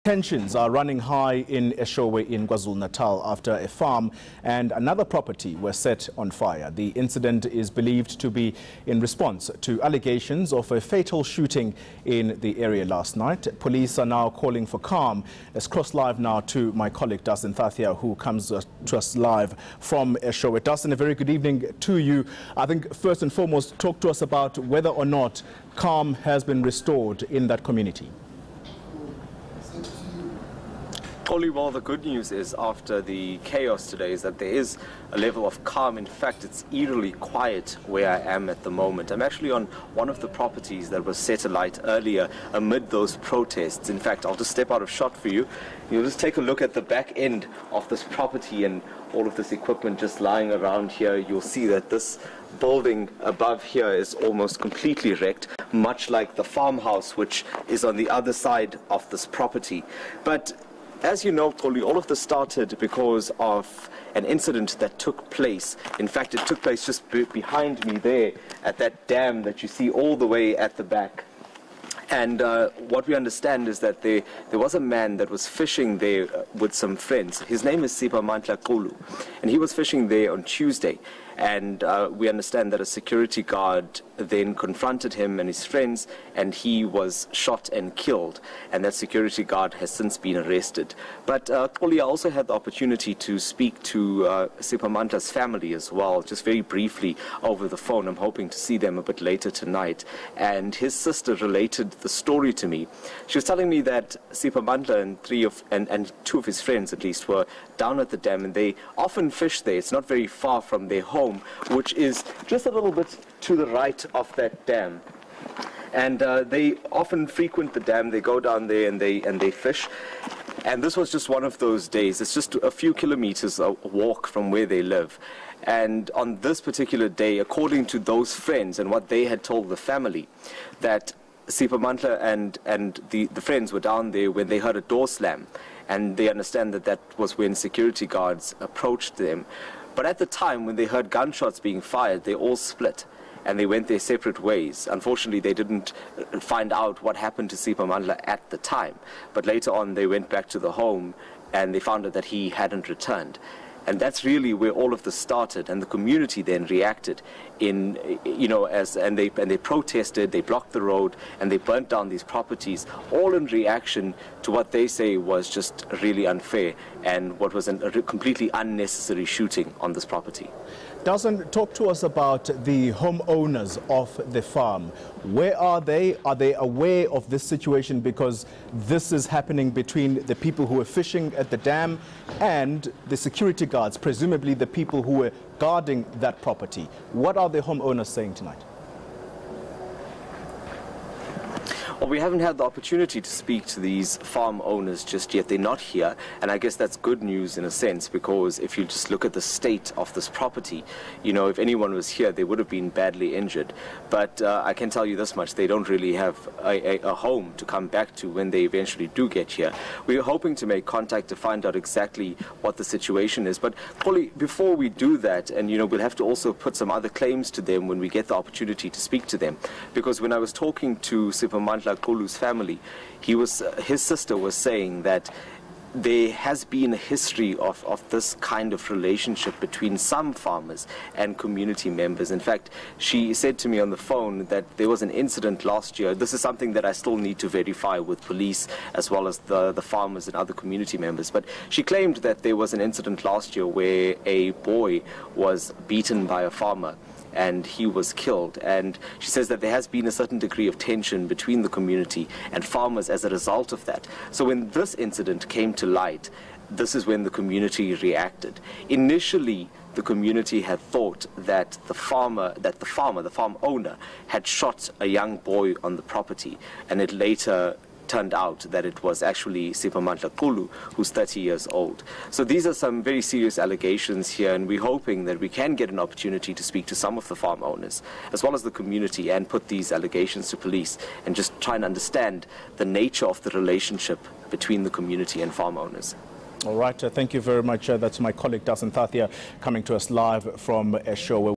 Tensions are running high in Eshowe in KwaZulu-Natal after a farm and another property were set on fire. The incident is believed to be in response to allegations of a fatal shooting in the area last night. Police are now calling for calm. Let's cross live now to my colleague Dasen Thathiah, who comes to us live from Eshowe. Dasen, a very good evening to you. I think first and foremost, talk to us about whether or not calm has been restored in that community. Well, the good news is after the chaos today is that there is a level of calm. In fact, it's eerily quiet where I am at the moment. I'm actually on one of the properties that was set alight earlier amid those protests. In fact, I'll just step out of shot for you. You'll just take a look at the back end of this property and all of this equipment just lying around here. You'll see that this building above here is almost completely wrecked, much like the farmhouse which is on the other side of this property. But as you know, Koli, all of this started because of an incident that took place. In fact, it took place just behind me there at that dam that you see all the way at the back. And what we understand is that there was a man that was fishing there with some friends. His name is Kulu, and he was fishing there on Tuesday. And we understand that a security guard then confronted him and his friends, and he was shot and killed. And that security guard has since been arrested. But Koli, I also had the opportunity to speak to Siphamandla's family as well, just very briefly over the phone. I'm hoping to see them a bit later tonight. And his sister related the story to me. She was telling me that Siphamandla and two of his friends at least were down at the dam, and they often fish there. It's not very far from their home, which is just a little bit to the right of that dam. And they often frequent the dam. They go down there and they fish. And this was just one of those days. It's just a few kilometers a walk from where they live. And on this particular day, according to those friends and what they had told the family, that Siphamandla and the friends were down there when they heard a door slam. And they understand that that was when security guards approached them. But at the time, when they heard gunshots being fired, they all split and they went their separate ways. Unfortunately, they didn't find out what happened to Siphamandla at the time. But later on, they went back to the home and they found out that he hadn't returned. And that's really where all of this started, and the community then reacted and they protested, they blocked the road, and they burnt down these properties, all in reaction to what they say was just really unfair and what was a completely unnecessary shooting on this property. Dasen, talk to us about the homeowners of the farm. Where are they? Are they aware of this situation? Because this is happening between the people who are fishing at the dam and the security guards, presumably the people who were guarding that property. What are the homeowners saying tonight? Well, we haven't had the opportunity to speak to these farm owners just yet. They're not here, and I guess that's good news in a sense, because if you just look at the state of this property, if anyone was here, they would have been badly injured. But I can tell you this much, they don't really have a home to come back to when they eventually do get here. We're hoping to make contact to find out exactly what the situation is. But Koli, before we do that, and we'll have to also put some other claims to them when we get the opportunity to speak to them. Because when I was talking to Siphamandla Kulu's family, his sister was saying that there has been a history of this kind of relationship between some farmers and community members. In fact, she said to me on the phone that there was an incident last year. This is something that I still need to verify with police as well as the farmers and other community members. But she claimed that there was an incident last year where a boy was beaten by a farmer and he was killed. And she says that there has been a certain degree of tension between the community and farmers as a result of that. So when this incident came to light, this is when the community reacted. Initially, the community had thought that the farm owner, had shot a young boy on the property, and it later turned out that it was actually Siphamandla Kulu, who's 30 years old. So these are some very serious allegations here, and we're hoping that we can get an opportunity to speak to some of the farm owners, as well as the community, and put these allegations to police, and just try and understand the nature of the relationship between the community and farm owners. All right, thank you very much. That's my colleague Dasen Thathiah coming to us live from Eshowe.